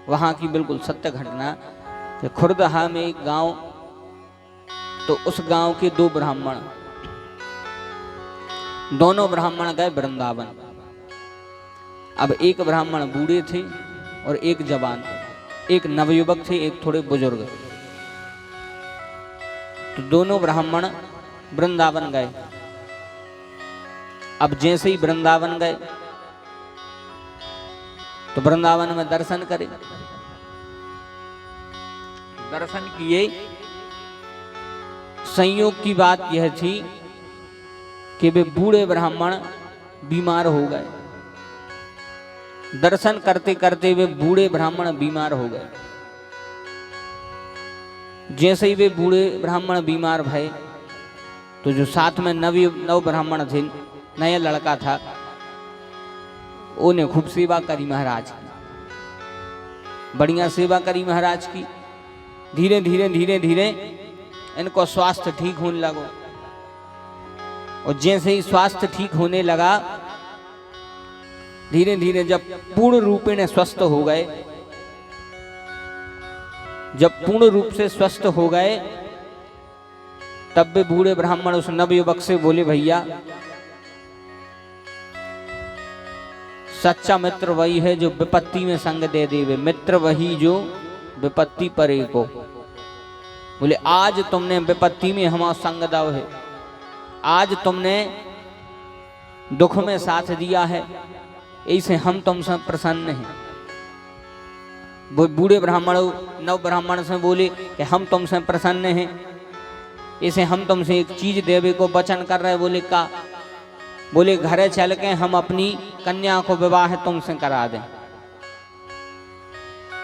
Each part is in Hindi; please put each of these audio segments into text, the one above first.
वहाँ की बिल्कुल सत्य घटना कि खुर्दहा में एक गांव, तो उस गांव के दो ब्राह्मण, दोनों ब्राह्मण गए वृंदावन। अब एक ब्राह्मण बूढ़े थे और एक जवान, एक नवयुवक थे, एक थोड़े बुजुर्ग। तो दोनों ब्राह्मण वृंदावन गए। अब जैसे ही वृंदावन गए तो वृंदावन में दर्शन करे, दर्शन किए। संयोग की बात यह थी कि वे बूढ़े ब्राह्मण बीमार हो गए। दर्शन करते करते वे बूढ़े ब्राह्मण बीमार हो गए। जैसे ही वे बूढ़े ब्राह्मण बीमार भये तो जो साथ में नव ब्राह्मण थे, नया लड़का था, उन्हें खूब सेवा करी महाराज की, बढ़िया सेवा करी महाराज की। धीरे धीरे धीरे धीरे इनको स्वास्थ्य ठीक होने लगा। और जैसे ही स्वास्थ्य ठीक होने लगा, धीरे धीरे जब पूर्ण रूप में स्वस्थ हो गए, जब पूर्ण रूप से स्वस्थ हो गए, तब वे बूढ़े ब्राह्मण उस नवयुवक से बोले, भैया सच्चा मित्र वही है जो विपत्ति में संग दे देवे, मित्र वही जो विपत्ति परे को। बोले आज तुमने विपत्ति में हमारा संग दाव है, आज तुमने दुख में साथ दिया है, ऐसे हम तुमसे प्रसन्न हैं। वो बूढ़े ब्राह्मण नव ब्राह्मण से बोले कि हम तुमसे प्रसन्न हैं, ऐसे हम तुमसे एक चीज देवे को वचन कर रहे। बोले का? बोले घरे चल के हम अपनी कन्या को विवाह तुमसे करा दें,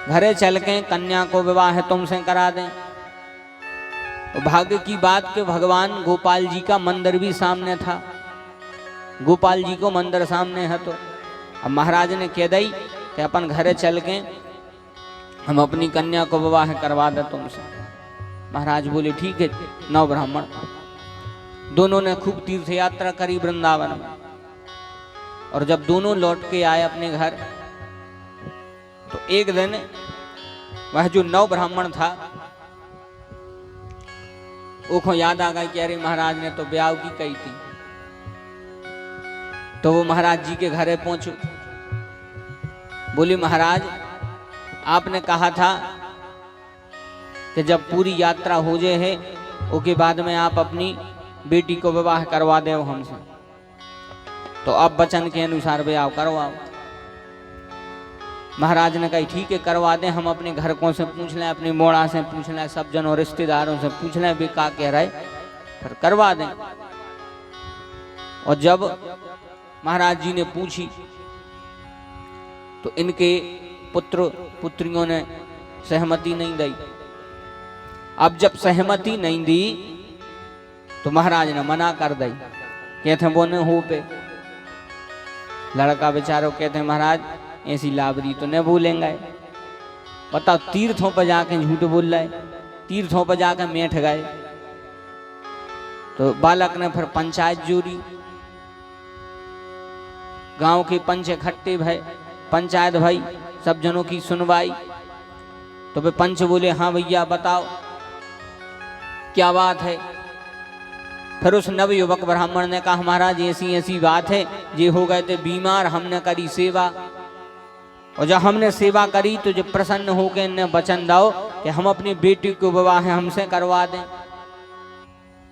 घरे चल के कन्या को विवाह तुमसे करा दें। तो भाग्य की बात कि भगवान गोपाल जी का मंदिर भी सामने था, गोपाल जी को मंदिर सामने है। तो अब महाराज ने कह दी कि अपन घरे चल के हम अपनी कन्या को विवाह करवा दे तुमसे। महाराज बोले ठीक है। नौ ब्राह्मण दोनों ने खूब तीर्थ यात्रा करी वृंदावन में। और जब दोनों लौट के आए अपने घर, तो एक दिन वह जो नौ ब्राह्मण था उसको याद आ गई कि अरे महाराज ने तो ब्याह की कही थी। तो वो महाराज जी के घरे पहुंचो। बोले महाराज आपने कहा था कि जब पूरी यात्रा हो जाए है उसके बाद में आप अपनी बेटी को विवाह करवा दे हमसे, तो अब वचन के अनुसार ब्याह करवाओ। महाराज ने कहा ठीक है करवा दें, हम अपने घर को से पूछ लें, अपनी मोड़ा से पूछ लें, सब जनों रिश्तेदारों से पूछ लें वे का कह रहे, फिर करवा दें। और जब महाराज जी ने पूछी तो इनके पुत्र पुत्रियों ने सहमति नहीं दी। अब जब सहमति नहीं दी तो महाराज ने मना कर दी, कहते बोने हो पे। लड़का बेचारो कहते महाराज ऐसी लाबरी तो नहीं बोलेंगे। बताओ तीर्थों पर जाके झूठ बोल रहे, तीर्थों पर जाके मेठ गए। तो बालक ने फिर पंचायत जोड़ी, गांव के पंच इकट्ठे भय, पंचायत भाई सब जनों की सुनवाई। तो वे पंच बोले हाँ भैया बताओ क्या बात है। फिर उस नव युवक ब्राह्मण ने कहा महाराज ऐसी ऐसी बात है, ये हो गए थे बीमार, हमने करी सेवा, और जब हमने सेवा करी तो जो प्रसन्न होकर इन्हें वचन दो कि हम अपनी बेटी को विवाह हमसे करवा दें।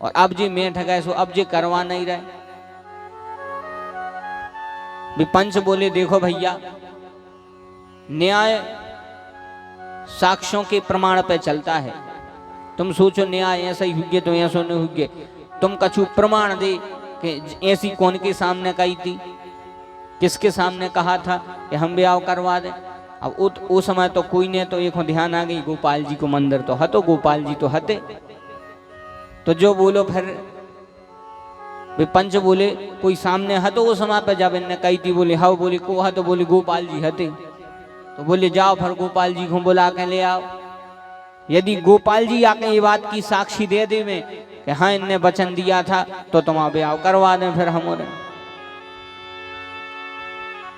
और अब जी मेठ गए सो अब जी करवा नहीं रहे। भी पंच बोले देखो भैया न्याय साक्ष्यों के प्रमाण पे चलता है। तुम सोचो न्याय ऐसा ही हुए तो ऐसा नहीं हुए, तुम कछु प्रमाण दे कि ऐसी कौन के सामने कही थी, किसके सामने कहा था कि हम ब्याह करवा दें। अब उस समय तो कोई नहीं, तो एक ध्यान आ गई गोपाल जी को मंदिर तो हतो, गोपाल जी तो हते। तो जो बोलो फिर वे पंच बोले कोई सामने हतो उस समय पे जब इनने कही थी। बोले हाँ, बोले को हतो, बोले गोपाल जी हते। तो बोले जाओ फिर गोपाल जी को बुला के ले आओ। यदि गोपाल जी आके ये बात की साक्षी दे दे में कि हाँ इनने वचन दिया था तो तुम ब्याह करवा दें फिर हमारे।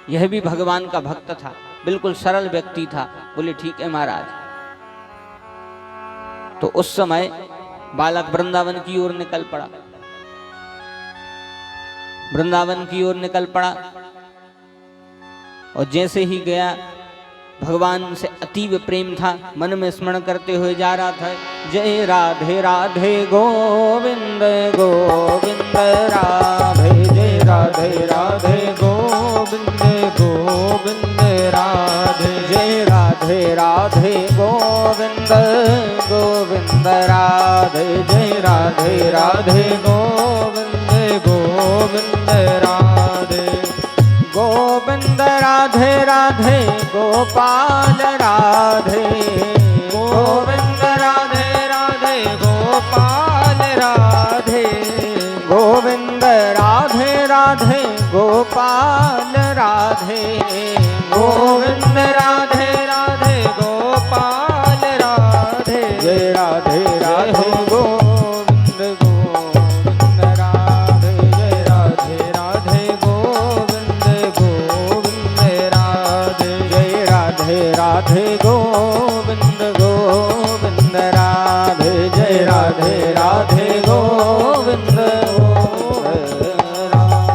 यह भी भगवान का भक्त था। बिल्कुल सरल व्यक्ति था। बोले ठीक है महाराज। तो उस समय बालक वृंदावन की ओर निकल पड़ा, वृंदावन की ओर निकल पड़ा और जैसे ही गया भगवान से अतीव प्रेम था, मन में स्मरण करते हुए जा रहा था, जय राधे राधे गोविंद गोविंद राधे, जय राधे राधे गोविंद गोविंद राधे, जय राधे राधे गोविंद गोविंद राधे, जय राधे राधे गोविंद गोविंद राधे, गोविंद राधे राधे गोपाल राधे, गोविंद राधे राधे गोपाल राधे, गोविंद राधे राधे गोपाल राधे, गोविंद राधे राधे गोपाल राधे, जय राधे राधे गोविंद गोविंद राधे, जय राधे राधे गोविंद गोविंद राधे, जय राधे राधे गोविंद गोविंद राधे, जय राधे राधे गोविंद गोविंद राधे।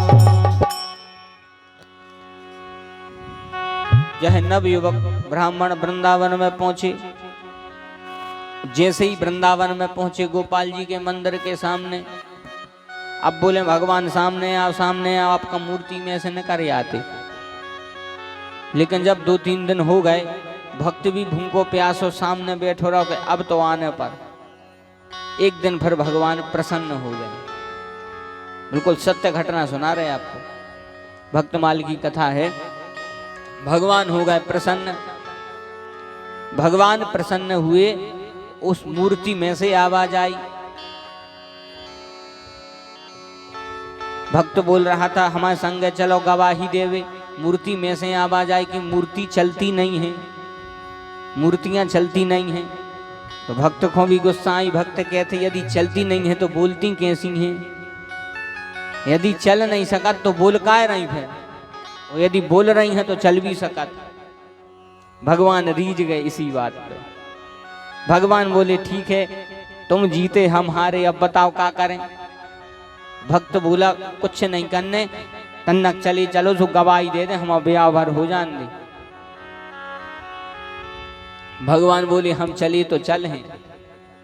यह नवयुवक ब्राह्मण वृंदावन में पहुंचे। जैसे ही वृंदावन में पहुंचे गोपाल जी के मंदिर के सामने, अब बोले भगवान सामने आओ, सामने आओ, आपका मूर्ति में से निकल आते। लेकिन जब 2-3 दिन हो गए, भक्त भी भूखो प्यासो सामने बैठो रहो कि अब तो आने पर एक दिन फिर भगवान प्रसन्न हो गए। बिल्कुल सत्य घटना सुना रहे आपको, भक्तमाल की कथा है। भगवान हो गए प्रसन्न, भगवान प्रसन्न हुए, उस मूर्ति में से आवाज आई। भक्त बोल रहा था हमारे संग चलो गवाही देवे। मूर्ति में से आवाज आई कि मूर्ति चलती नहीं है, मूर्तियां चलती नहीं हैं। तो भक्त को भी गुस्सा आई। भक्त कहते यदि चलती नहीं है तो बोलती कैसी हैं? यदि चल नहीं सकत तो बोल काय रही है, और यदि बोल रही हैं तो चल भी सकत। भगवान रीझ गए इसी बात पे। भगवान बोले ठीक है, तुम जीते हम हारे, अब बताओ क्या करें। भक्त बोला कुछ नहीं करने, तन्नक चली चलो सो गवाही दे दे, हम ब्याह भर हो जान दे। भगवान बोले हम चले तो चल हैं,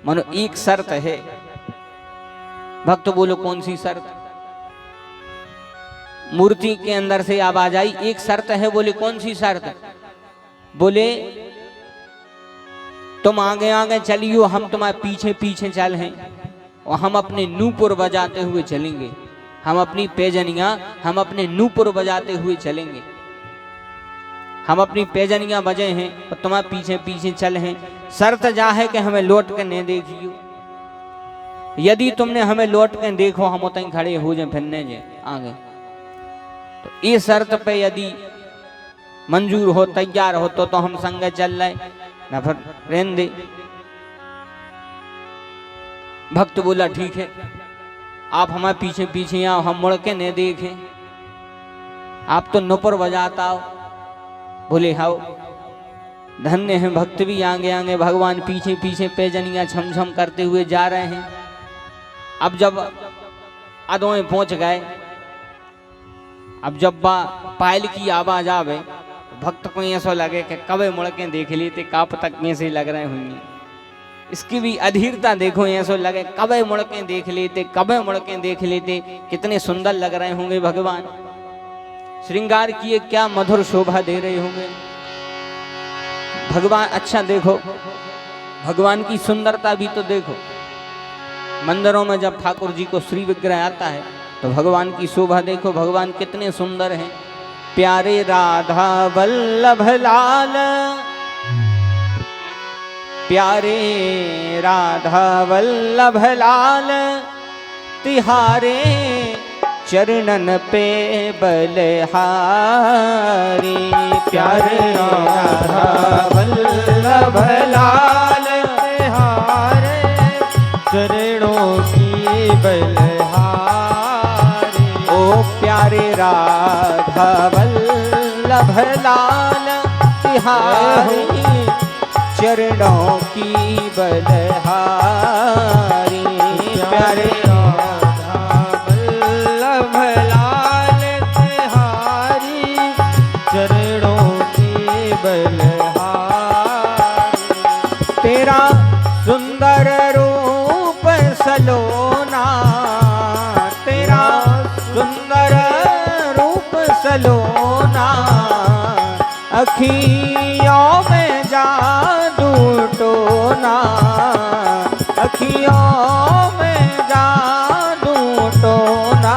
मनो एक शर्त है। भक्त बोलो कौन सी शर्त? मूर्ति के अंदर से आवाज आई एक शर्त है। बोले कौन सी शर्त? बोले तुम आगे आगे चलियो, हम तुम्हारे पीछे पीछे चल हैं, और हम अपने नूपुर बजाते हुए चलेंगे। हम अपनी पैजनियां, हम अपने नूपुर बजाते हुए चलेंगे। हम अपनी पैजनियां बजे हैं और तुम्हारे पीछे पीछे चल हैं। शर्त जा है कि हमें लौट के नहीं देखियो। यदि तुमने हमें लौट के देखो, हम उतने खड़े हो जाए फिरने जाए आगे। तो इस शर्त पे यदि मंजूर हो, तैयार हो तो हम संग चल रहे, ना फिर रहने दे। भक्त बोला ठीक है, आप हमारे पीछे पीछे आओ, हम मुड़ के नहीं देखें। आप तो नुपुर बजाता हो। बोले हाओ। धन्य है भक्त भी आगे आगे, भगवान पीछे पीछे पैजनियां छम छम करते हुए जा रहे हैं। अब जब अदोए पहुंच गए, अब जब पायल की आवाज आवे, भक्त को ऐसा लगे कि कब मुड़ के देख लेते, काप तक कैसे लग रहे होंगे। इसकी भी अधीरता देखो, ऐसा लगे कब मुड़ के देख लेते, कब मुड़ के देख लेते, कितने सुंदर लग रहे होंगे भगवान। श्रृंगार किए क्या मधुर शोभा दे रहे होंगे भगवान। अच्छा देखो, भगवान की सुंदरता भी तो देखो। मंदिरों में जब ठाकुर जी को श्री विग्रह आता है तो भगवान की शोभा देखो, भगवान कितने सुंदर हैं। प्यारे राधा वल्लभ लाल, प्यारे राधा वल्लभ लाल, तिहारे चरणन पे बलहारी। प्यारे राधा वल्लभ लाल, तिहारे चरणों की बलहारी। ओ प्यारे राधा वल्लभ लाल, तिहारी चरणों की बलहारी प्यारे राधा वल्लभ लाल तिहारी चरणों की बलहारी। तेरा सुंदर रूप सलोना तेरा सुंदर रूप सलोना अखियों में जादू टोना अखियों में जादू टोना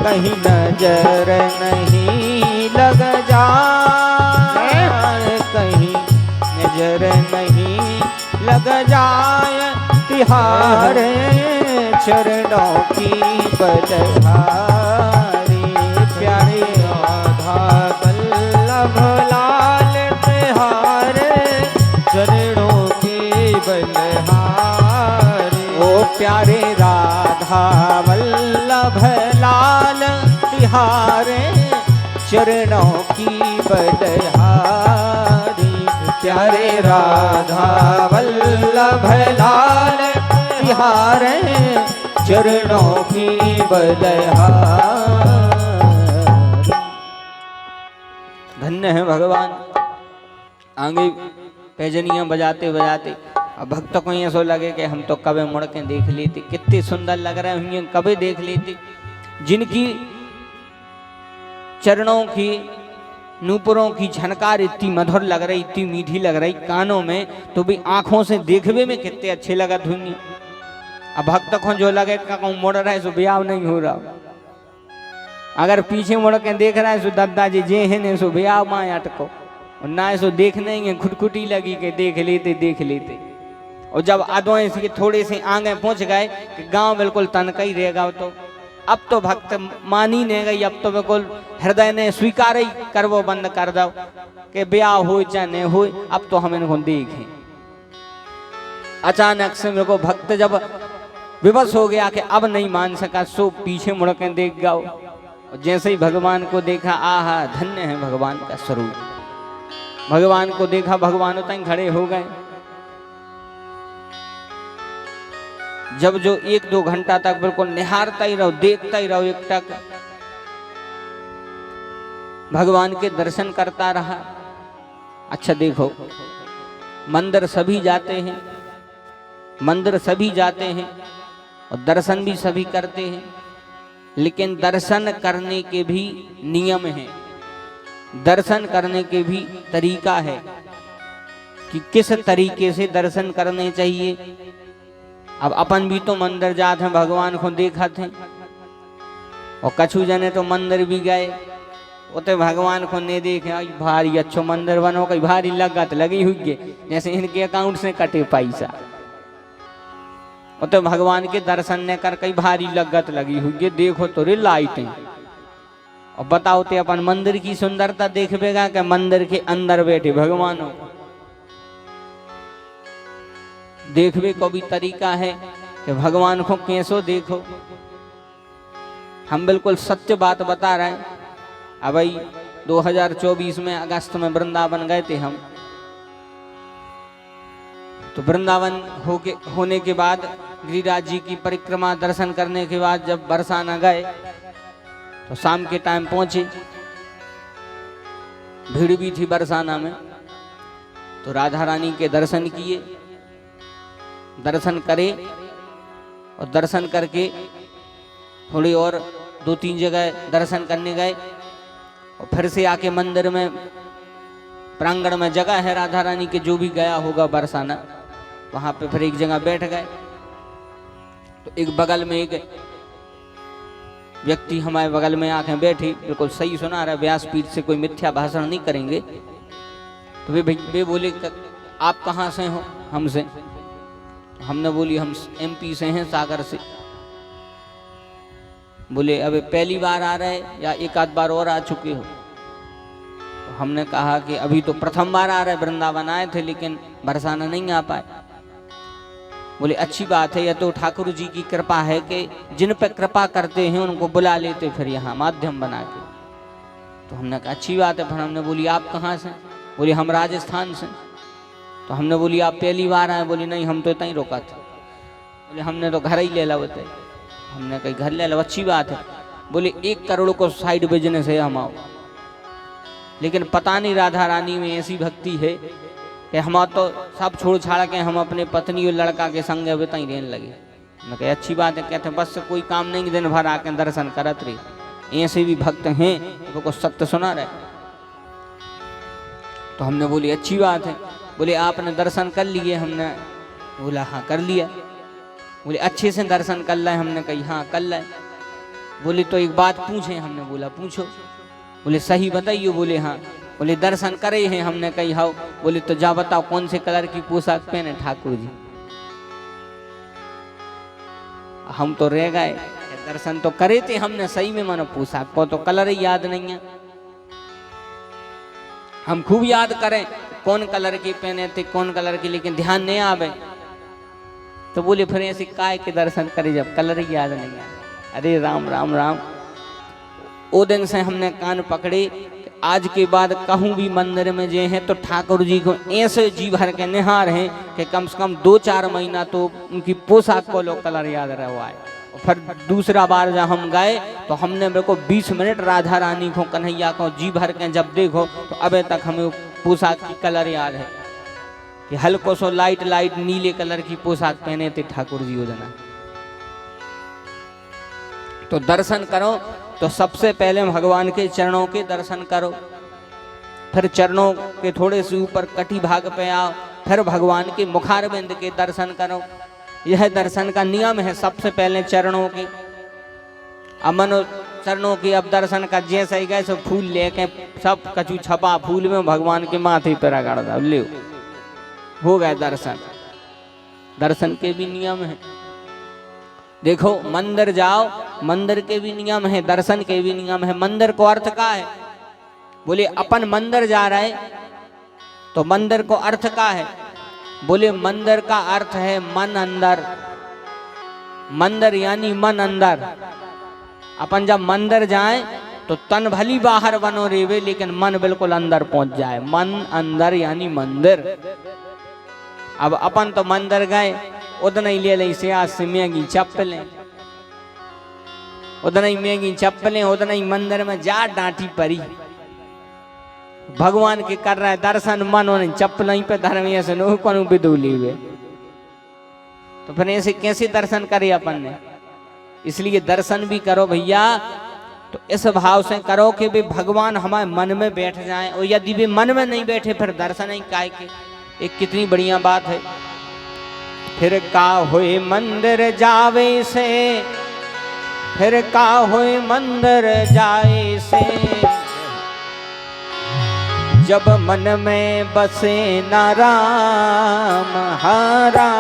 कहीं नजर नहीं लग जाए कहीं नजर नहीं लग जाए तिहारे चरणों की बलहारी प्यारे राधा वल्लभ लाल तिहारे चरणों की बलहारी। ओ प्यारे राधा वल्लभ लाल तिहारे चरणों की बलहारी प्यारे राधा वल्लभ लाल तिहारे चरणों की बलहारी। धन्य है भगवान। आगे पैजनियां बजाते बजाते अब भक्त को ऐसा लगे कि हम तो कभी मुड़ के देख लेते कितने सुंदर लग रहे होंगे कभी देख लेते जिनकी चरणों की नूपुरों की झनकार इतनी मधुर लग रही इतनी मीठी लग रही कानों में तो भी आंखों से देखने में कितने अच्छे लगत होंगे। अब भक्त को जो लगे कहूँ मुड़ रहा है सो ब्याह नहीं हो रहा अगर पीछे मुड़ के देख रहा है सो दादाजी जे है ने सो ब्याह माँ अटको और ना सो देख नहीं खुटखुटी लगी के देख लेते और जब आधों के थोड़े से आगे पहुंच गए कि गांव बिल्कुल तनका ही रहेगा तो अब तो भक्त मानी नहीं गई अब तो बिल्कुल हृदय ने स्वीकार ही कर वो बंद कर दो कि ब्याह हो चाहे नहीं हो अब तो हम इनको देखें। अचानक से मेरे को भक्त जब विवश हो गया कि अब नहीं मान सका सो पीछे मुड़ के देख गाओ और जैसे ही भगवान को देखा आहा धन्य है भगवान का स्वरूप। भगवान को देखा भगवान तक खड़े हो गए। जब जो 1-2 घंटा तक बिल्कुल निहारता ही रहो देखता ही रहो एक टक भगवान के दर्शन करता रहा। अच्छा देखो मंदिर सभी जाते हैं और दर्शन भी सभी करते हैं लेकिन दर्शन करने के भी नियम हैं दर्शन करने के भी तरीका है कि किस तरीके से दर्शन करने चाहिए। अब अपन भी तो मंदिर जाते हैं भगवान को देखा थे और कछु जने तो मंदिर भी गए उते भगवान को नहीं देखे भारी अच्छो मंदिर बनो कहीं भारी लगत लगी हुई है जैसे इनके अकाउंट से कटे पैसा उते भगवान के दर्शन ने कर कई भारी लगत लगी हुई है देखो तो रे लाइटें और बताओ ते अपन मंदिर की सुंदरता देखबेगा कि मंदिर के अंदर बैठे भगवानों देखने को भी तरीका है कि भगवान को कैसो देखो। हम बिल्कुल सत्य बात बता रहे हैं। अब भाई 2024 में अगस्त में वृंदावन गए थे हम तो वृंदावन होने के बाद गिरिराज जी की परिक्रमा दर्शन करने के बाद जब बरसाना गए तो शाम के टाइम पहुंचे भीड़ भी थी बरसाना में तो राधा रानी के दर्शन किए दर्शन करे और दर्शन करके थोड़ी और 2-3 जगह दर्शन करने गए और फिर से आके मंदिर में प्रांगण में जगह है राधा रानी के जो भी गया होगा बरसाना वहां पे फिर एक जगह बैठ गए तो एक बगल में एक व्यक्ति हमारे बगल में आके बैठी बिल्कुल सही सुना रहा व्यासपीठ से कोई मिथ्या भाषण नहीं करेंगे तो वे बोले आप कहाँ से हो हमसे हमने बोली हम MP से हैं सागर से बोले अबे पहली बार आ रहे या एक आध बार और आ चुके हो तो हमने कहा कि अभी तो प्रथम बार आ रहे वृंदावन आए थे लेकिन बरसाना नहीं आ पाए बोले अच्छी बात है यह तो ठाकुर जी की कृपा है कि जिन पे कृपा करते हैं उनको बुला लेते फिर यहाँ माध्यम बना के तो हमने कहा अच्छी बात है फिर हमने बोली आप कहाँ से बोले हम राजस्थान से। तो हमने बोली आप पहली बार आए? बोली नहीं हम तो इतना ही रोका था। बोले हमने तो घर ही ले ला बताए। हमने कहीं घर ले लो, अच्छी बात है। बोले 1 करोड़ को साइड बिजनेस है हम आओ। लेकिन पता नहीं राधा रानी में ऐसी भक्ति है कि हम तो सब छोड़ छाड़ के हम अपने पत्नी और लड़का के संग अब तई रहने लगे। मैं कहे अच्छी बात है। कहते बस से कोई काम नहीं, दिन भर आके दर्शन करत रही। ऐसे भी भक्त हैं वो को सत्य सुना रहे। तो हमने बोली अच्छी बात है। बोले आपने दर्शन कर लिए? हमने बोला हाँ कर लिया। बोले अच्छे से दर्शन कर लाए? हमने कही हाँ कर लाए। बोले तो एक बात पूछे? हमने बोला पूछो। बोले सही बताइए? बोले हाँ। बोले दर्शन करे हैं? हमने कही हाँ। बोले तो जा बताओ कौन से कलर की पोशाक पहने ठाकुर जी? हम तो रह गए, दर्शन तो करे थे हमने सही में, मानो पोशाक को तो कलर ही याद नहीं है। हम खूब याद करें कौन कलर की पहने थे कौन कलर की, लेकिन ध्यान नहीं आवे। तो बोले फिर ऐसे काय के दर्शन करे जब कलर ही याद नहीं है? अरे राम राम राम। वो दिन से हमने कान पकड़े, आज के बाद कहूँ भी मंदिर में जे हैं तो ठाकुर जी को ऐसे जी भर के निहार हैं कि कम से कम 2-4 महीना तो उनकी पोशाक को लोग कलर याद रहा है। और फिर दूसरा बार जब हम गए तो हमने मेरे को 20 मिनट राधा रानी को कन्हैया को जी भर के जब देखो तो अभी तक हमें पोशाक की कलर याद है कि हल्को सो लाइट लाइट नीले कलर की पोशाक पहने थे ठाकुर जी उदना। तो दर्शन करो तो सबसे पहले भगवान के चरणों के दर्शन करो, फिर चरणों के थोड़े से ऊपर कटी भाग पे आओ, फिर भगवान के मुखारविंद के दर्शन करो। यह दर्शन का नियम है। सबसे पहले चरणों के, अमन चरणों के अब दर्शन का जैसे ही गए सो फूल लेके सब कछु छपा फूल में भगवान के माथे पर रगड़ दो, ले हो गए दर्शन। दर्शन के भी नियम है। देखो मंदिर जाओ, मंदिर के भी नियम है, दर्शन के भी नियम है। मंदिर को अर्थ का है? बोले अपन मंदिर जा रहे तो मंदिर को अर्थ का है? बोले मंदिर का अर्थ है मन अंदर। मंदिर यानी मन अंदर। अपन जब मंदिर जाए तो तन भली बाहर बनो रेवे लेकिन मन बिल्कुल अंदर पहुंच जाए। मन अंदर यानी मंदिर। अब अपन तो मंदिर गए, उतना ही ले ली से आज से महंगी चप्पलें, उतना ही महंगी चप्पलें, उतना ही मंदिर में जा डांटी पड़ी। भगवान के कर रहा है दर्शन, मन उन्हें चप्पल पे धर्म ऐसे नो कौन बिदूली हुए, तो फिर ऐसे कैसे दर्शन करे अपन ने? इसलिए दर्शन भी करो भैया तो इस भाव से करो कि भी भगवान हमारे मन में बैठ जाए। और यदि भी मन में नहीं बैठे फिर दर्शन ही काय के। एक कितनी बढ़िया बात है। फिर का होए मंदिर जावे से, फिर का होए मंदिर जाए से, जब मन में बसे न राम हरा।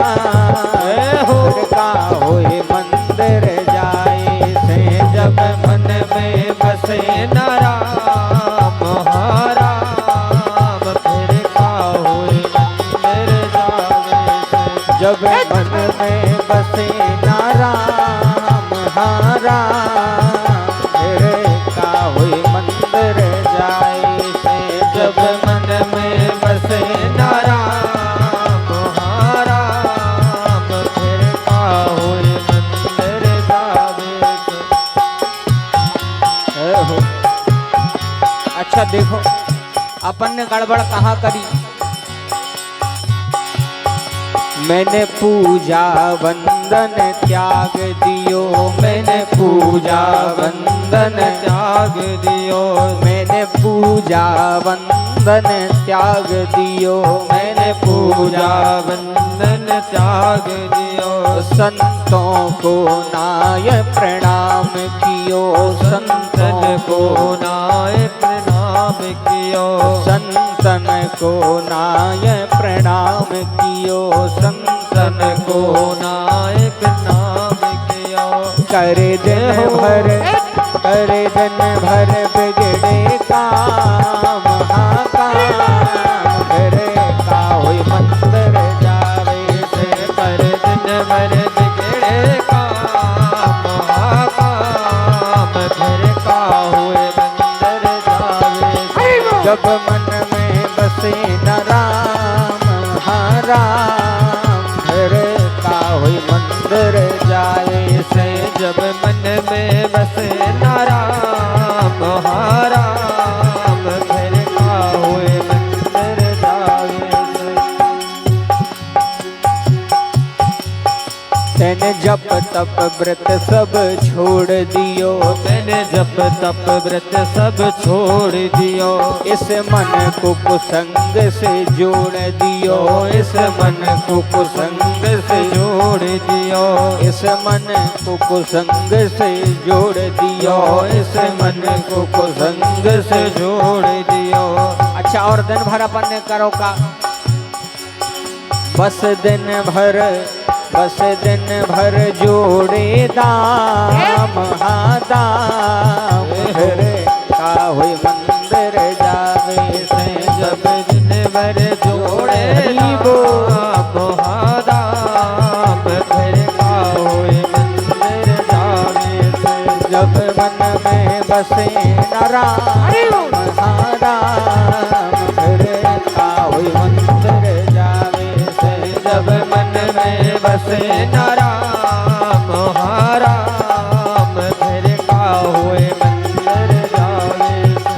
फिर का होए मंदिर जाए से, जब मन में बसे न राम हरा। फिर का होए मंदिर जाए से, जब मन में बसे न राम हरा। फिर का होए मंदिर जाए से, जब मन में बसे न राम हरा। फिर का होए मंदिर जाए से। अच्छा देखो अपन ने गड़बड़ कहाँ करी। मैंने पूजा वंदन त्याग दियो, मैंने पूजा वंदन त्याग दियो, मैंने पूजा वंदन त्याग दियो, मैंने पूजा वंदन त्याग दियो। संतों को नाय प्रणाम कियो, संतन को नाय प्रणाम कियो, संतन को नाय प्रणाम कियो, संतन को नाय प्रणाम कियो। करे दिन भर, करे दिन भर बिगड़े काम काम। फिर का होए मंदिर जावे से, करे दिन भर बिगड़े काम काम। फिर का होए मंदिर जावे से, जब मन में बसे जप तप व्रत सब छोड़ दियो, मैंने जप तप व्रत सब छोड़ दियो, इस मन को कुसंग से जोड़ दियो, इस मन को कुसंग से जोड़ दियो, इस मन को कुसंग से जोड़ दियो, इस मन को कुसंग से जोड़ दियो। अच्छा, और दिन भर अपन ने करो का, बस दिन भर जोड़े दाम, हाँ दाम, फिर का हुई मंदिर जावे से, जब दिन भर जोड़े दाम, हाँ दाम, फिर का होए मंदिर जावे से। जब मन में बसे न राम, हाँ राम, फिर का हुई मंदिर जावे से, जब मन में बसे न राम, हाँ राम, फिर का होए मंदिर जावे से।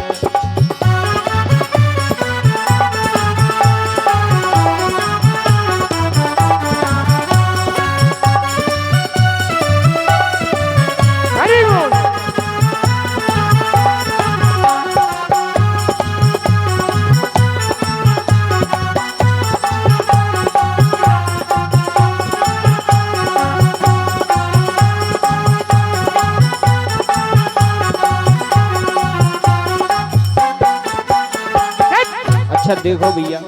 अच्छा देखो भैया,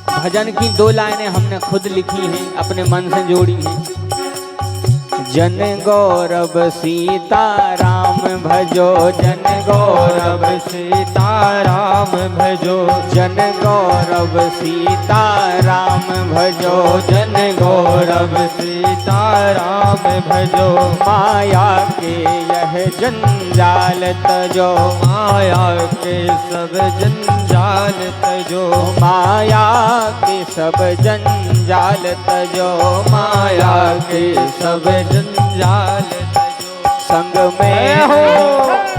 भजन की 2 लाइनें हमने खुद लिखी हैं, अपने मन से जोड़ी हैं। जन गौरव सीता राम भजो, जन गौरव सीता राम भजो, जन गौरव सीता राम भजो, जन गौरव गौरव सीता राम भजो, माया के यह जंजाल तजो, माया के सब जंजाल तजो, माया के सब जंजाल तजो, माया के सब जंजाल तजो। संग में हो,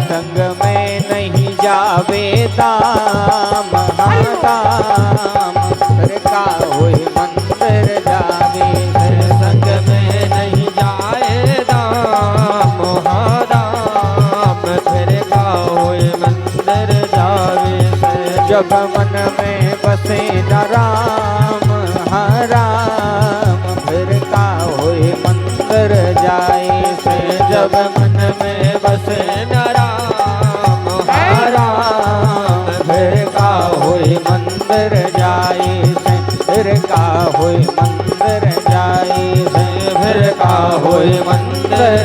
संग में नहीं जावे दाम, हाँ दाम, फिर का होए मंदिर जावे से, संग में नहीं जाए दाम, हाँ दाम, फिर का होए मंदिर जावे से। जब मन में बसे न राम, हाँ राम, फिर का होए मंदिर जाए से, जब मन में बसे न राम, हाँ राम, फिर का होए मंदिर जाए से, फिर का होए मंदिर जाए से, फिर का होए मंदिर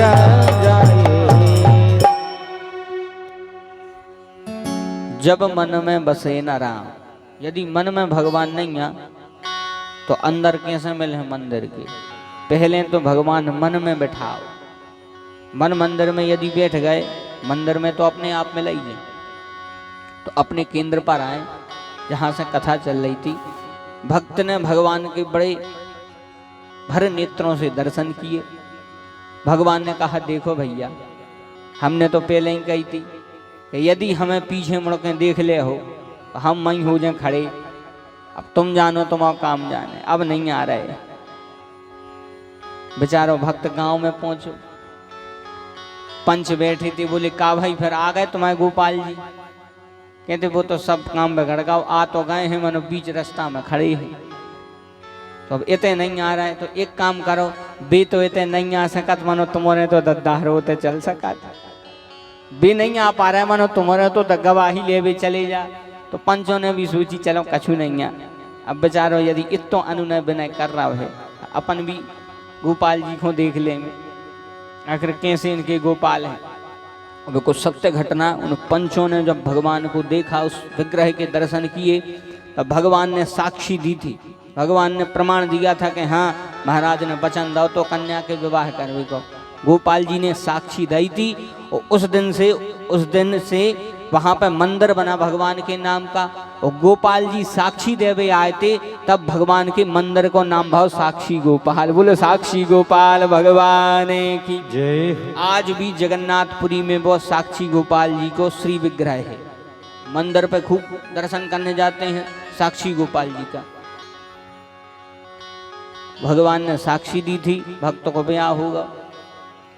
जाए। जब मन में बसे न राम, यदि मन में भगवान नहीं आ तो अंदर कैसे मिले मंदिर के? पहले तो भगवान मन में बैठाओ, मन मंदिर में यदि बैठ गए, मंदिर में तो अपने आप मिल ही, तो अपने केंद्र पर आए जहाँ से कथा चल रही थी। भक्त ने भगवान के बड़े भर नेत्रों से दर्शन किए। भगवान ने कहा देखो भैया, हमने तो पहले ही कही थी कि यदि हमें पीछे मुड़ के देख ले हो तो हम वहीं हो जाए खड़े, अब तुम जानो तुम्हारा काम जाने, अब नहीं आ रहे। बेचारो भक्त गांव में पहुंचो, पंच बैठी थी, बोले का भाई फिर आ गए तुम्हारे गोपाल जी? कहते वो तो सब काम बिगड़ गया, आ तो गए हैं मनो बीच रास्ता में खड़े हैं, तो अब इतने नहीं आ रहे, तो एक काम करो, बे तो इतने नहीं आ सकत मनो तुम्हारे तो दद्दार होते चल सका था, बे नहीं आ पा रहे मनो तुम्हारे तो गवाही ले भी चले जा। तो पंचों ने भी सोची चलो कछु नहीं आ, अब बेचारो यदि इतो अनुनय विनय कर रहा है, अपन भी गोपाल जी को देख लेंगे आखिर कैसे इनके गोपाल हैं। अब कुछ सत्य घटना, उन पंचों ने जब भगवान को देखा, उस विग्रह के दर्शन किए, तब भगवान ने साक्षी दी थी, भगवान ने प्रमाण दिया था कि हाँ महाराज ने वचन दो तो कन्या के विवाह करवे को। गोपाल जी ने साक्षी दी थी और उस दिन से वहाँ पर मंदिर बना भगवान के नाम का, और गोपाल जी साक्षी देवे आए थे, तब भगवान के मंदिर को नाम भाव साक्षी गोपाल। बोलो साक्षी गोपाल भगवान की जय। आज भी जगन्नाथपुरी में वो साक्षी गोपाल जी को श्री विग्रह है, मंदिर पे खूब दर्शन करने जाते हैं साक्षी गोपाल जी का। भगवान ने साक्षी दी थी भक्त को ब्याह होगा।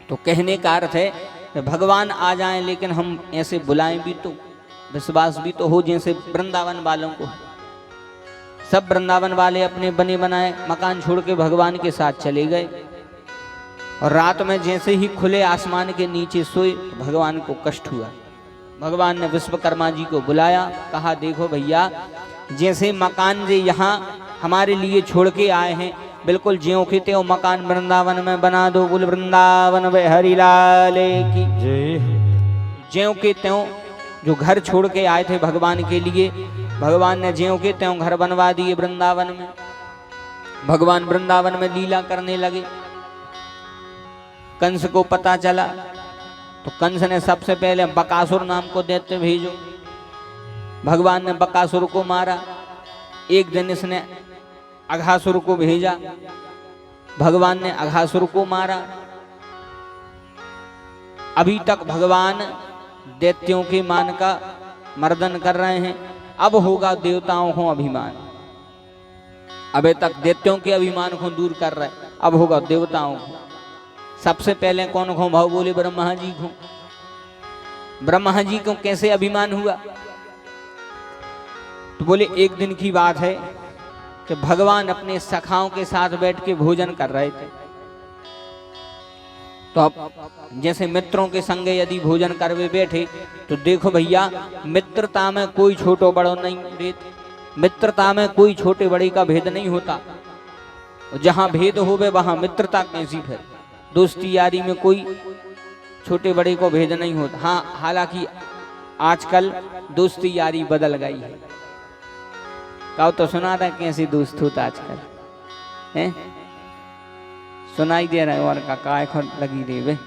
तो कहने का अर्थ है कि भगवान आ जाएं लेकिन हम ऐसे बुलाएं भी तो, विश्वास भी तो हो जैसे वृंदावन वालों को। सब वृंदावन वाले अपने बने बनाए मकान छोड़ के भगवान के साथ चले गए और रात में जैसे ही खुले आसमान के नीचे सोए तो भगवान को कष्ट हुआ। भगवान ने विश्वकर्मा जी को बुलाया, कहा देखो भैया जैसे मकान जे यहाँ हमारे लिए छोड़ के आए हैं बिल्कुल ज्यों के त्यों मकान वृंदावन में बना दो। बोल वृंदावन वे हरि लाल की जय। ज्यों के त्यों जो घर छोड़ के आए थे भगवान के लिए, भगवान ने ज्यों के त्यों घर बनवा दिए वृंदावन में। भगवान वृंदावन में लीला करने लगे। कंस को पता चला तो कंस ने सबसे पहले बकासुर नाम को दैत्य भेजो। भगवान ने बकासुर को मारा। एक दिन इसने अघासुर को भेजा, भगवान ने अघासुर को मारा। अभी तक भगवान दैत्यों के मान का मर्दन कर रहे हैं। अब होगा देवताओं को अभिमान। अबे तक दैत्यों के अभिमान को दूर कर रहे, अब होगा देवताओं को। सबसे पहले कौन को भाव बोले? ब्रह्मा जी को। ब्रह्मा जी को कैसे अभिमान हुआ? तो बोले एक दिन की बात है कि भगवान अपने सखाओं के साथ बैठ के भोजन कर रहे थे। तो अब जैसे मित्रों के संग यदि भोजन करवे बैठे तो देखो भैया मित्रता में कोई छोटो बड़ो नहीं भेद, मित्रता में कोई छोटे बड़े का भेद नहीं होता। जहां भेद होवे वहां मित्रता कैसी फिर? दोस्ती यारी में कोई छोटे बड़े को भेद नहीं होता। हाँ, हालांकि आजकल दोस्ती यारी बदल गई है। कहो तो सुना था कैसी दोस्त होता आजकल है? सुनाई दे रहा है और का काय लगी रे।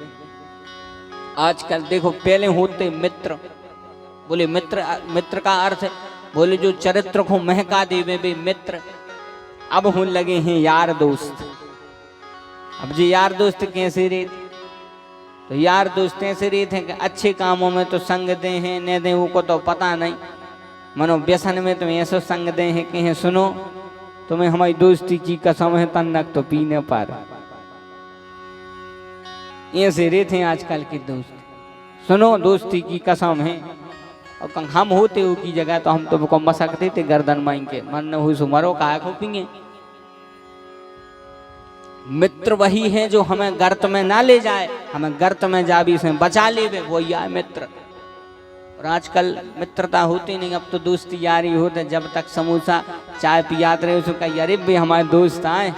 आजकल देखो पहले होते मित्र। बोले मित्र का अर्थ बोले जो चरित्र को महका देवे वे मित्र। अब होने लगे हैं यार दोस्त। अब जी यार दोस्त कैसे रेत? तो यार दोस्त ऐसे रेत हैं कि अच्छे कामों में तो संग दे हैं, न दे वो को तो पता नहीं। मनो व्यसन में तुम ऐसा संग दे हैं कि सुनो तुम्हें हमारी दोस्ती की कसम है तन्नक तो पीने पर। ऐसे रेत हैं आजकल के दोस्त। सुनो दोस्ती की कसम है। और हम होते हो की जगह तो हम तुमको मसकते थे गर्दन माई के, मन न हो सुमरो कहा को पिंगे। मित्र वही है जो हमें गर्त में ना ले जाए, हमें गर्त में जाबी से बचा ले, वही है मित्र। और आजकल मित्रता होती नहीं, अब तो दोस्ती यारी होते। जब तक समोसा चाय पियात रहे उसको कही अरे भाई हमारे दोस्त आए,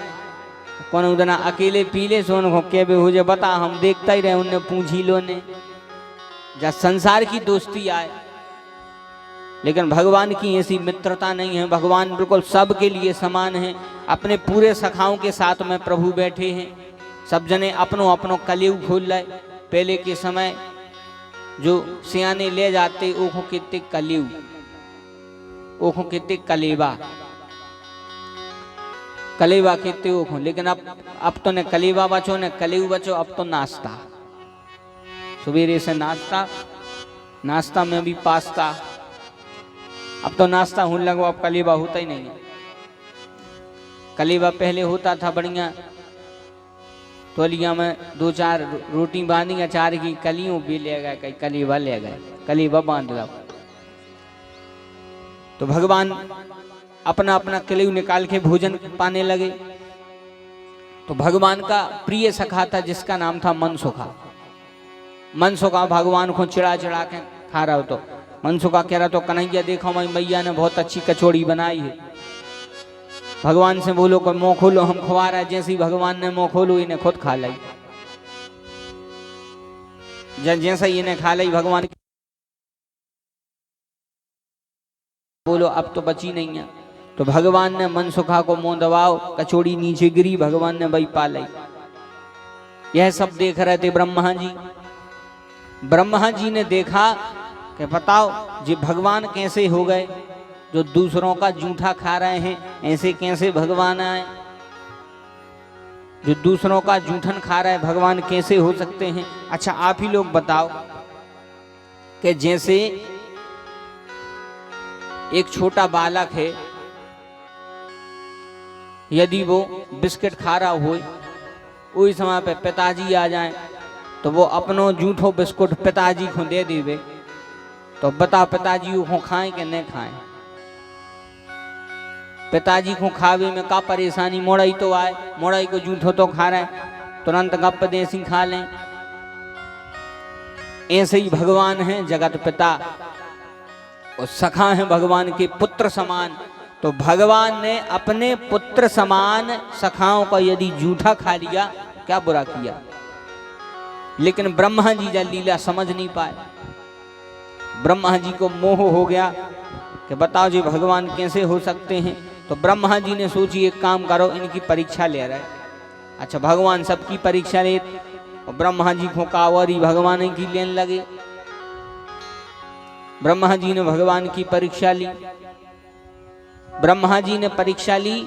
कौन उधर अकेले पीले सोन को के हो जे बता, हम देखता ही रहे उनने पूछी लो ने जब संसार की दोस्ती आए। लेकिन भगवान की ऐसी मित्रता नहीं है। भगवान बिल्कुल सबके लिए समान है। अपने पूरे सखाओं के साथ में प्रभु बैठे हैं। सब जने अपनो अपनो कलेऊ खोल लाए। पहले के समय जो सियाने ले जाते ओखों कितने कलेऊ, ओखों कितने कलेवा, कलेवा कितने ओखों। लेकिन अब तो ने कलेवा बचो ने कलेऊ बचो, अब तो नाश्ता सवेरे से नाश्ता, नाश्ता में भी पास्ता। अब तो नाश्ता होने लगो, अब कलेवा होता ही नहीं है। कलेवा पहले होता था बढ़िया, तोलिया में दो चार रोटी बांधी अचार की, कलियों भी ले गए, कहीं कलेवा ले गए, कलेवा बांध लो। तो भगवान अपना अपना कलेऊ निकाल के भोजन पाने लगे। तो भगवान का प्रिय सखा था जिसका नाम था मनसुखा। मनसुखा भगवान को चिड़ा चिड़ा के खा रहा हो। तो मनसुखा कह रहा तो कन्हैया देखो हमारी मैया ने बहुत अच्छी कचौड़ी बनाई है। भगवान से बोलो को मुँह खोलो, हम खवा रहे। जैसे ही भगवान ने मुँह खोलो इन्हें खुद खा ली। जैसे ही इन्हें खा ली भगवान बोलो अब तो बची नहीं है। तो भगवान ने मनसुखा को मुंह दबाओ, कचौड़ी नीचे गिरी, भगवान ने वही पा ली। यह सब देख रहे थे ब्रह्मा जी। ब्रह्मा जी ने देखा कि बताओ जी भगवान कैसे हो गए, जो दूसरों का जूठा खा रहे हैं ऐसे कैसे भगवान आए? जो दूसरों का जूठन खा रहा है भगवान कैसे हो सकते हैं? अच्छा आप ही लोग बताओ कि जैसे एक छोटा बालक है, यदि वो बिस्किट खा रहा हो, उस समय पे पिताजी आ जाएं तो वो अपनो जूठो बिस्कुट पिताजी को दे देवे, तो बता पिताजी को खाएं कि नहीं खाएं? पिताजी को खावे में का परेशानी? मोड़ाई तो आए, मोड़ाई को जूठो तो खा रहे, तुरंत गप देसी खा लें। ऐसे ही भगवान हैं जगत पिता और सखा हैं भगवान के पुत्र समान। तो भगवान ने अपने पुत्र समान सखाओं का यदि जूठा खा लिया, क्या बुरा किया? लेकिन ब्रह्मा जी जब लीला समझ नहीं पाए, ब्रह्मा जी को मोह हो गया कि बताओ जी भगवान कैसे हो सकते हैं। तो ब्रह्मा जी ने सोची एक काम करो, इनकी परीक्षा ले रहे। अच्छा, भगवान सबकी परीक्षा ले, और ब्रह्मा जी को कावरी भगवान की लेने लगे। ब्रह्मा जी ने भगवान की परीक्षा ली, ब्रह्मा जी ने परीक्षा ली।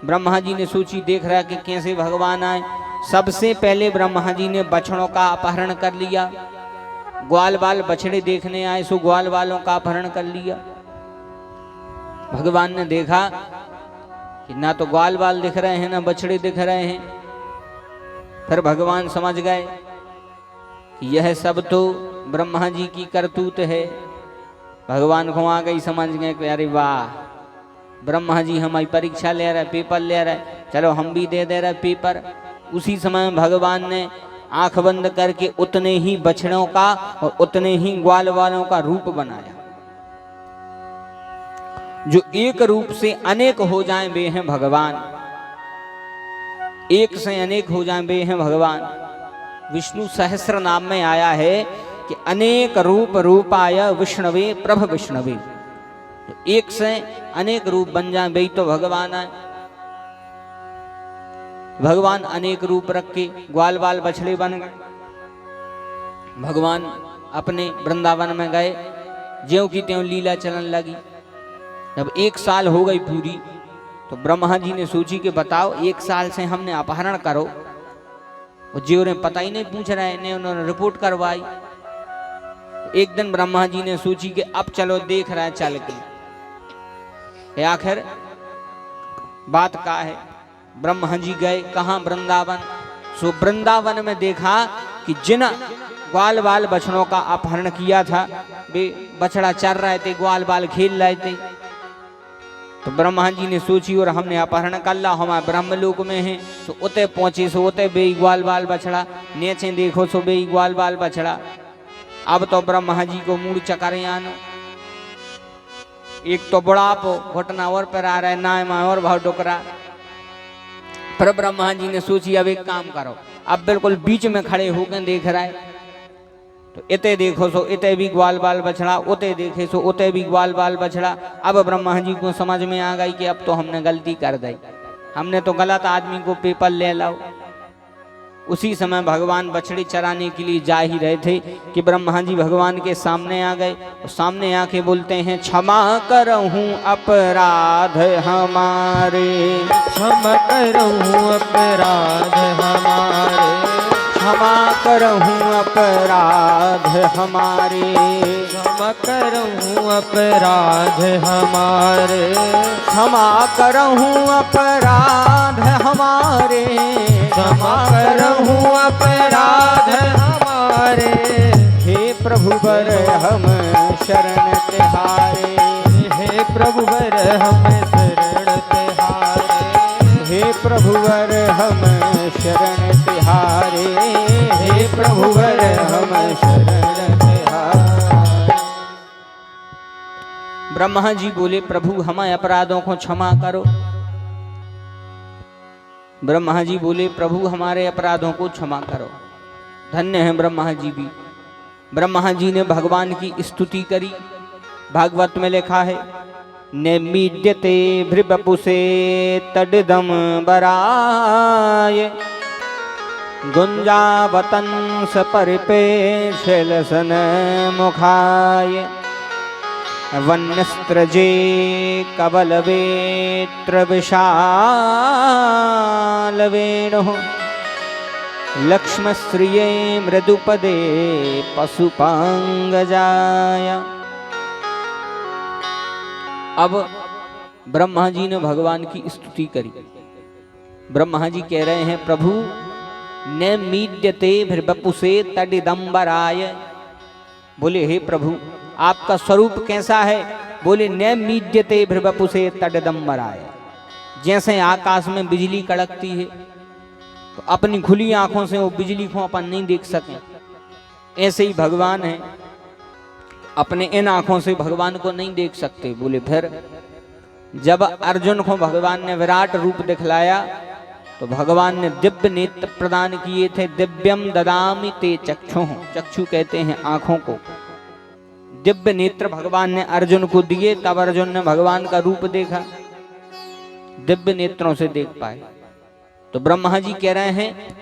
ब्रह्मा जी ने सोची देख रहा कि कैसे भगवान आए। सबसे पहले ब्रह्मा जी ने बछड़ों का अपहरण कर लिया। ग्वाल बाल बछड़े देखने आए, सो ग्वाल बालों का अपहरण कर लिया। भगवान ने देखा कि ना तो ग्वाल बाल दिख रहे हैं ना बछड़े दिख रहे हैं। फिर भगवान समझ गए कि यह सब तो ब्रह्मा जी की करतूत है। भगवान को आ गई, समझ गए कि अरे वाह, ब्रह्मा जी हमारी परीक्षा ले रहे, पेपर ले रहे, चलो हम भी दे दे रहे पेपर। उसी समय भगवान ने आंख बंद करके उतने ही बछड़ों का और उतने ही ग्वाल वालों का रूप बनाया। जो एक रूप से अनेक हो जाएं वे हैं भगवान, एक से अनेक हो जाएं वे हैं भगवान। विष्णु सहस्र नाम में आया है कि अनेक रूप रूपाय विष्णवे प्रभ विष्णवे। तो एक से अनेक रूप बन जाए वे तो भगवान आए। भगवान अनेक रूप रख के ग्वाल बाल बछड़े बन गए। भगवान अपने वृंदावन में गए, ज्यों की त्यों लीला चलन लगी। जब 1 साल हो गई पूरी, तो ब्रह्मा जी ने सोची कि बताओ 1 साल से हमने अपहरण करो, और ज्यों ने पता ही नहीं पूछ रहे ने, उन्होंने रिपोर्ट करवाई। एक दिन ब्रह्मा जी ने सोची कि अब चलो देख रहे हैं चल के आखिर बात का है। ब्रह्मा जी गए कहाँ? वृंदावन। सो वृंदावन में देखा कि जिन ग्वाल बाल बछड़ों का अपहरण किया था, वे बछड़ा चर रहे थे, ग्वाल बाल खेल रहे थे। तो ब्रह्मा जी ने सोची और हमने अपहरण कर ला, हमारे ब्रह्मलोक में है। तो उते पहुंचे, सो उते बे ग्वाल बाल बछड़ा, नीचे देखो सो बे ग्वाल बाल बछड़ा। अब तो ब्रह्मा जी को मूड चकरे आना, एक तो बुढ़ापो, घुटना और पर आ रहा है, ना और भाव डुकरा। फिर ब्रह्मा जी ने सोची अब एक काम करो, अब बिल्कुल बीच में खड़े होकर देख रहा है। तो इते देखो सो इते भी ग्वाल बाल बछड़ा, उते देखे सो उते भी ग्वाल बाल बछड़ा। अब ब्रह्मा जी को समझ में आ गई कि अब तो हमने गलती कर दी, हमने तो गलत आदमी को पेपर ले लाओ। उसी समय भगवान बछड़े चराने के लिए जा ही रहे थे कि ब्रह्मा जी भगवान के सामने आ गए। और सामने आके बोलते हैं, क्षमा करहूं अपराध हमारे, क्षमा करहूं अपराध हमारे, क्षमा करहूं अपराध हमारे, क्षमा करहूं अपराध हमारे, क्षमा करहूं अपराध हमारे, क्षमा करहूं अपराध हमारे। हे प्रभु बर हम शरण तिहारे, हे प्रभु बर हम शरण तिहारे, हे प्रभु बर हम शरण तिहारे, हे प्रभु बर हम शरण तिहारे। ब्रह्मा जी बोले, प्रभु हमारे अपराधों को क्षमा करो। ब्रह्मा जी बोले, प्रभु हमारे अपराधों को क्षमा करो। धन्य है ब्रह्मा जी भी। ब्रह्मा जी ने भगवान की स्तुति करी। भागवत में लिखा है, नैमीड्यते भृबपुसे तडिदम बराय, गुंजावतंस परिपेशलसन मुखाय, वन्यस्त्रजे कवलवेत्र विशालवेणुः, लक्ष्मश्रिये मृदुपदे पशुपांगजाय। अब ब्रह्मा जी ने भगवान की स्तुति करी। ब्रह्मा जी कह रहे हैं प्रभु न मीड्यते भृबपुसे तडिदंबराय। बोले हे प्रभु आपका स्वरूप कैसा है? बोले न मीड्यते भृबपुसे तडिदंबराय। जैसे आकाश में बिजली कड़कती है तो अपनी खुली आंखों से वो बिजली को अपन नहीं देख सके, ऐसे ही भगवान है, अपने इन आंखों से भगवान को नहीं देख सकते। बोले फिर जब अर्जुन को भगवान ने विराट रूप दिखलाया तो भगवान ने दिव्य नेत्र प्रदान किए थे। दिव्यम ददामि ते चक्षु, चक्षु कहते हैं आंखों को। दिव्य नेत्र भगवान ने अर्जुन को दिए, तब अर्जुन ने भगवान का रूप देखा, दिव्य नेत्रों से देख पाए। तो ब्रह्मा जी कह रहे हैं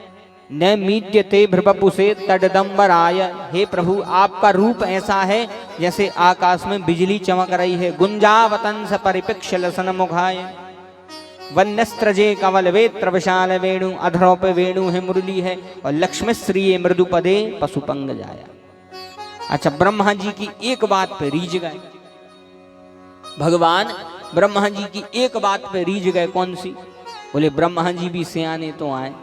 न मीड्यते भृबपुसे तडिदंबराय। हे प्रभु आपका रूप ऐसा है जैसे आकाश में बिजली चमक रही है। गुंजावतंस परिपिक्षल सन मुखाय वन्यस्त्रजे कवल वेत्र विशाल वेणु। अधरों पे वेणु है, मुरली है, और लक्ष्मी श्री मृदुपदे पशुपंग जाया। अच्छा ब्रह्मा जी की एक बात पे रीझ गए भगवान, ब्रह्मा जी की एक बात पे रीझ गए। कौन सी? बोले ब्रह्मा जी भी सियाने तो आए।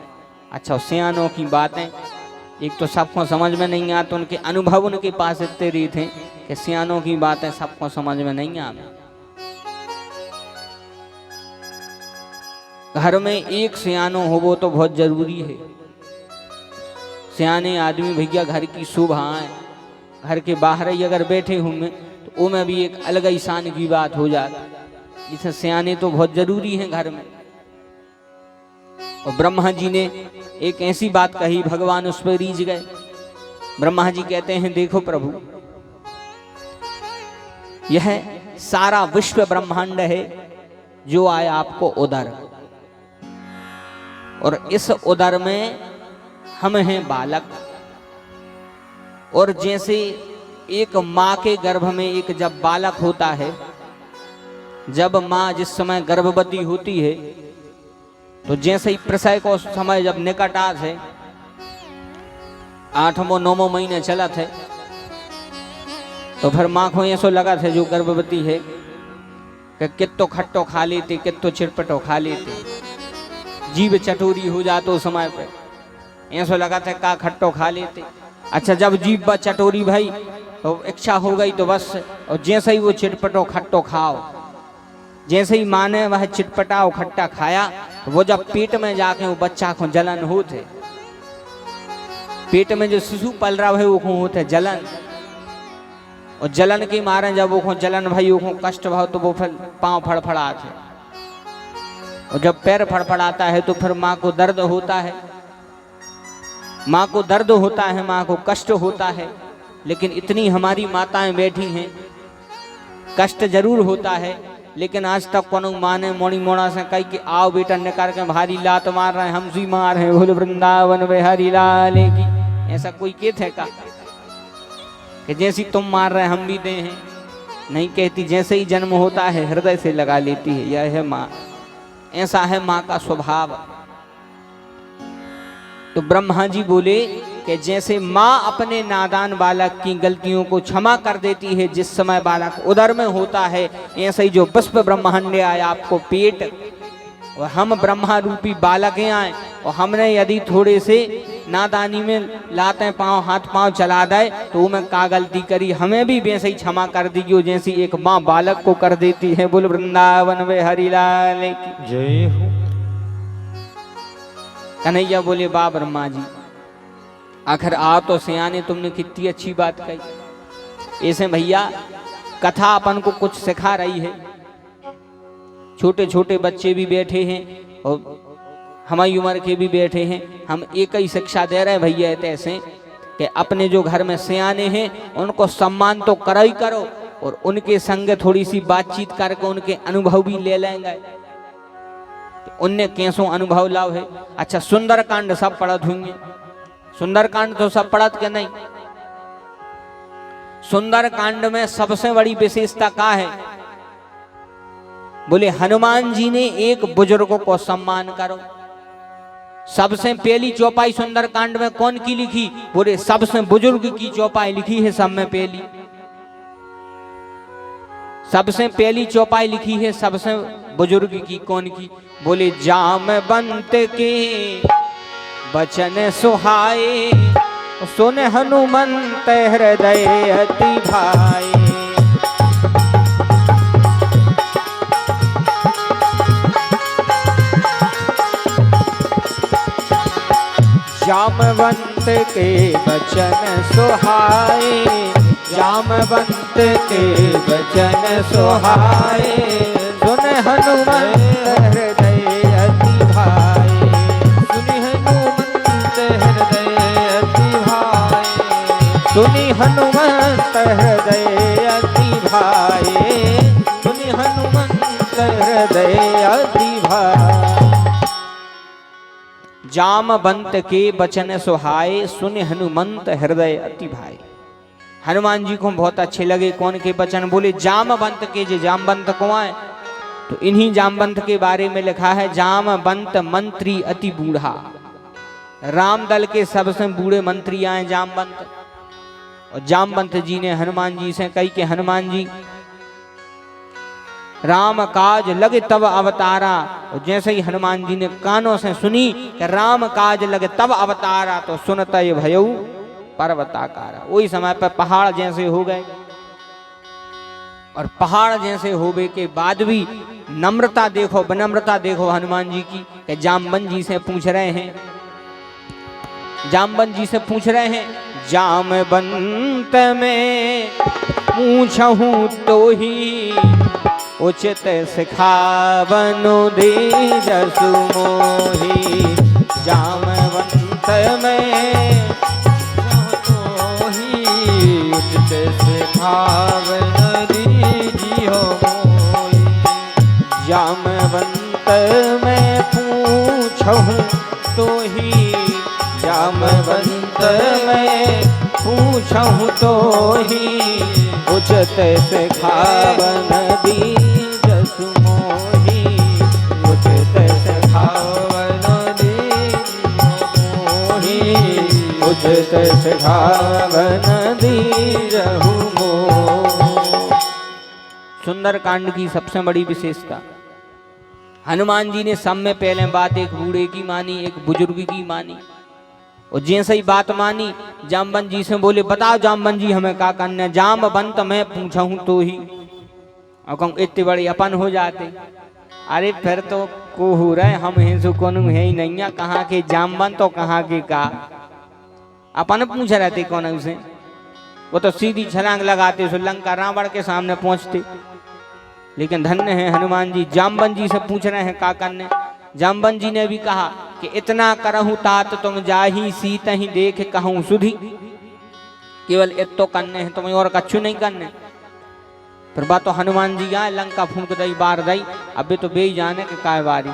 अच्छा सियानों की बातें एक तो सबको समझ में नहीं आती, उनके अनुभव उनके पास इतने रीत हैं कि सियानों की बातें सबको समझ में नहीं आती। घर में एक सियानो हो वो तो बहुत जरूरी है। सियाने आदमी भैया घर की शोभा है, घर के बाहर ही अगर बैठे होंगे तो वो में भी एक अलग ही शान की बात हो जाती। इसे सियाने तो बहुत जरूरी हैं घर में। और ब्रह्मा जी ने एक ऐसी बात कही, भगवान उस पर रीझ गए। ब्रह्मा जी कहते हैं देखो प्रभु यह सारा विश्व ब्रह्मांड है जो आए आपको उदर, और इस उदर में हम हैं बालक। और जैसे एक माँ के गर्भ में एक जब बालक होता है, जब माँ जिस समय गर्भवती होती है तो जैसे ही प्रसव को समय जब निकट आज है, 8वां 9वां महीने चला थे, तो फिर माँ को ऐसा लगा था जो गर्भवती है कि कितो खट्टो खा लेते, कितो चिरपटो खा लेते, जीभ चटोरी हो जातो समय पे ऐसा लगा था का खट्टो खा लेते। अच्छा जब जीभ चटोरी भाई तो इच्छा हो गई तो बस, और जैसे ही वो चिटपटो खट्टो खाओ, जैसे ही माँ ने वह चिटपटाओ खट्टा खाया तो वो जब पेट में जाके वो बच्चा को जलन होते, पेट में जो शिशु पल रहा है वो होते जलन, और जलन के मारे जब वो जलन भाई वो कष्ट भाव तो वो फिर पाँव फड़फड़ाते, और जब पैर फड़फड़ाता है तो फिर माँ को दर्द होता है, माँ को दर्द होता है, माँ को कष्ट होता है। लेकिन इतनी हमारी माताएं बैठी हैं, कष्ट जरूर होता है, लेकिन आज तक कोनो माँ ने मोड़ी मोड़ा से कही कि आओ बेटा निकाल के भारी लात मार रहे हैं, हम सी मार हैं, बोल वृंदावन बिहारी लाल की। ऐसा कोई कहते है का कि जैसी तुम मार रहे हम भी दे हैं? नहीं कहती। जैसे ही जन्म होता है हृदय से लगा लेती है, यह है माँ, ऐसा है माँ का स्वभाव। तो ब्रह्मा जी बोले कि जैसे माँ अपने नादान बालक की गलतियों को क्षमा कर देती है जिस समय बालक उदर में होता है, ऐसे ही जो विश्व ब्रह्मांड आए आपको पेट, और हम ब्रह्मा रूपी बालक आए, और हमने यदि थोड़े से नादानी में लाते पाँव हाथ पाँव चला दे तो वो मैं का गलती करी, हमें भी वैसे ही क्षमा कर दीजिए जैसी एक माँ बालक को कर देती है। बोल वृंदावन में हरिलाल की जय हो। कन्हैया बोले बा ब्रह्मा जी, आखिर आ तो सियाने तुमने कितनी अच्छी बात कही। ऐसे भैया कथा अपन को कुछ सिखा रही है। छोटे छोटे बच्चे भी बैठे हैं और हमारी उम्र के भी बैठे हैं, हम एक ही शिक्षा दे रहे हैं भैया ऐसे कि अपने जो घर में सियाने हैं उनको सम्मान तो करो ही करो, और उनके संग थोड़ी सी बातचीत करके उनके अनुभव भी ले लेंगे, उनने कैसो अनुभव लाभ है। अच्छा सुंदरकांड सब पढ़त होंगे, सुंदरकांड तो सब पढ़त के नहीं। सुंदरकांड में सबसे बड़ी विशेषता क्या है? बोले हनुमान जी ने एक बुजुर्ग को सम्मान करो। सबसे पहली चौपाई सुंदरकांड में कौन की लिखी? बोले सबसे बुजुर्ग की चौपाई लिखी है सब में पहली, सबसे पहली चौपाई लिखी है सबसे बुजुर्ग की कौन की? बोले जामवंत के बचन सुहाए, सुन हनुमंत हृदय अति भाए। जामवंत के बचन सुहाए, जामवंत के बचन सुहाए, सुन हनुमंत हृदय अति भाए। सुनि हनुमंत हृदय अति भाए, सुनि हनुमंत हृदय अति भाए, सुनि हनुमंत हृदय अति भाए। जामवंत के बचन सुहाए, सुन हनुमंत हृदय अति भाए। हनुमान जी को बहुत अच्छे लगे। कौन के बचन? बोले जामवंत के। जो जामवंत कौन है? तो इन्हीं जामवंत के बारे में लिखा है, जामवंत मंत्री अति बूढ़ा। राम दल के सबसे बूढ़े मंत्री आए जामवंत। और जामवंत जी ने हनुमान जी से कही कि हनुमान जी, राम काज लगे तब अवतारा। और जैसे ही हनुमान जी ने कानों से सुनी कि राम काज लगे तब अवतारा, तो सुनता ये भयऊ पर्वताकारा। वही समय पर पहाड़ जैसे हो गए। और पहाड़ जैसे होने के बाद भी नम्रता देखो, विनम्रता देखो हनुमान जी की, कि जामवंत जी से पूछ रहे हैं, जामवंत जी से पूछ रहे हैं, जामवंत में पूछहूँ तो ही उचित सिखावनु दीजसु मोहि। जामवंत में तो ही उचित सिखावन दीजियो मोहि। जामवंत में पूछहूँ तो ही, जामवंत में पूछहूँ तो ही उचित सिखावन दीजसु मोहि। उचित सिखावन दीजियो मोहि, उचित सिखावन दीजहु मोहि। सुंदरकांड की सबसे बड़ी विशेषता, हनुमान जी ने सब में पहले बात एक बूढ़े की मानी, एक बुजुर्ग की मानी। और जैसे ही बात मानी, जामवंत जी से बोले, बताओ जामवंत जी हमें क्या करना है? जामवंत मैं पूछूं तो ही। और कहूँ इतने बड़े अपन हो जाते। अरे फिर तो को हो रहे, हम हैं सो कौन है ही नहीं है, कहाँ के जामवंत और कहाँ के का अपन पूछ रहे थे कौन उसे। वो तो सीधी छलांग लगाते, सो लंका रावण के सामने पहुंचते। लेकिन धन्य है हनुमान जी, जामवंत जी से पूछ रहे हैं का करने। जामवंत जी ने भी कहा कि इतना करहूँ तात तुम जाही, सीत ही देख कहूँ सुधी। केवल इतो करने हैं, तुम्हें और कछु नहीं करने। फिर बात तो हनुमान जी आए, लंका फूंक दई बार दई। अबे तो बे जाने के काय बारी।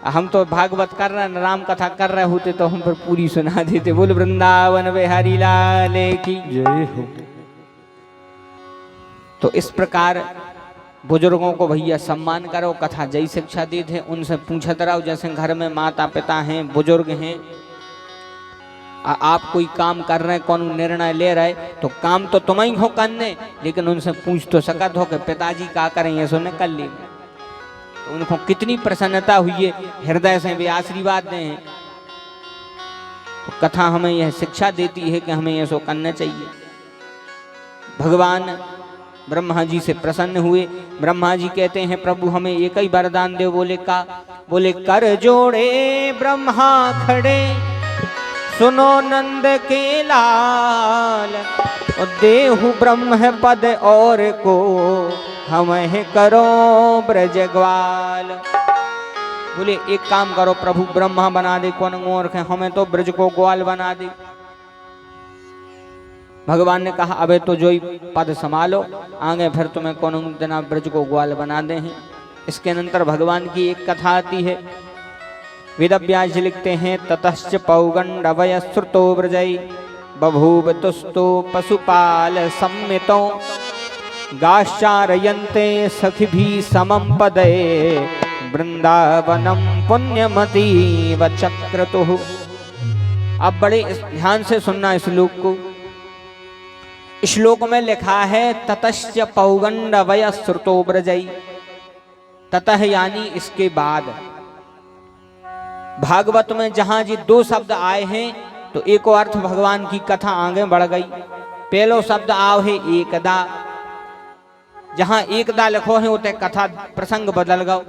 हम तो भागवत कर रहे, राम कथा कर रहे होते तो हम पर पूरी सुना देते। बोल वृंदावन बिहारी लाल की जय हो। तो इस प्रकार बुजुर्गों को भैया सम्मान करो, कथा जय शिक्षा देते हैं, उनसे पूछते रहो। जैसे घर में माता पिता हैं, बुजुर्ग हैं, आप कोई काम कर रहे हैं, कौन निर्णय ले रहे, तो काम तो तुम ही हो करने, लेकिन उनसे पूछ तो सकत हो कि पिताजी क्या करें, ये सुने कर ले। तो उनको कितनी प्रसन्नता हुई है, हृदय से वे आशीर्वाद दें। तो कथा हमें यह शिक्षा देती है कि हमें ये सो करना चाहिए। भगवान ब्रह्मा जी से प्रसन्न हुए। ब्रह्मा जी कहते हैं, प्रभु हमें एक ही वरदान दे। बोले का? बोले कर जोड़े ब्रह्मा खड़े, सुनो नंद के लाल, और देहु ब्रह्म पद और को हमें करो ब्रजग्वाल। बोले एक काम करो प्रभु, ब्रह्मा बना दे कौन मूर्ख है, हमें तो ब्रज को ग्वाल बना दे। भगवान ने कहा अबे तो जो ही पद संभालो, आगे फिर तुम्हें कौन दिन ब्रज को ग्वाल बना दे हैं। इसके अनंतर भगवान की एक कथा आती है। वेदव्यास लिखते हैं, ततश्च पौगंड अवय श्रुतो ब्रजई बभूव तुस्तो पशुपाल सम्मितो गाश्चारयन्ते सखिभिः समं पदे वृंदावनम पुण्यमती वचक्रतुः। अब बड़े ध्यान से सुनना श्लोक को। श्लोक में लिखा है, ततश्च पौगंड अवय श्रुतो ब्रजई। ततः यानी इसके बाद। भागवत में जहां जी दो शब्द आए हैं तो एक अर्थ भगवान की कथा आगे बढ़ गई। पहलो शब्द आओ है एकदा, जहां एकदा लिखो है उते कथा प्रसंग बदल गओ।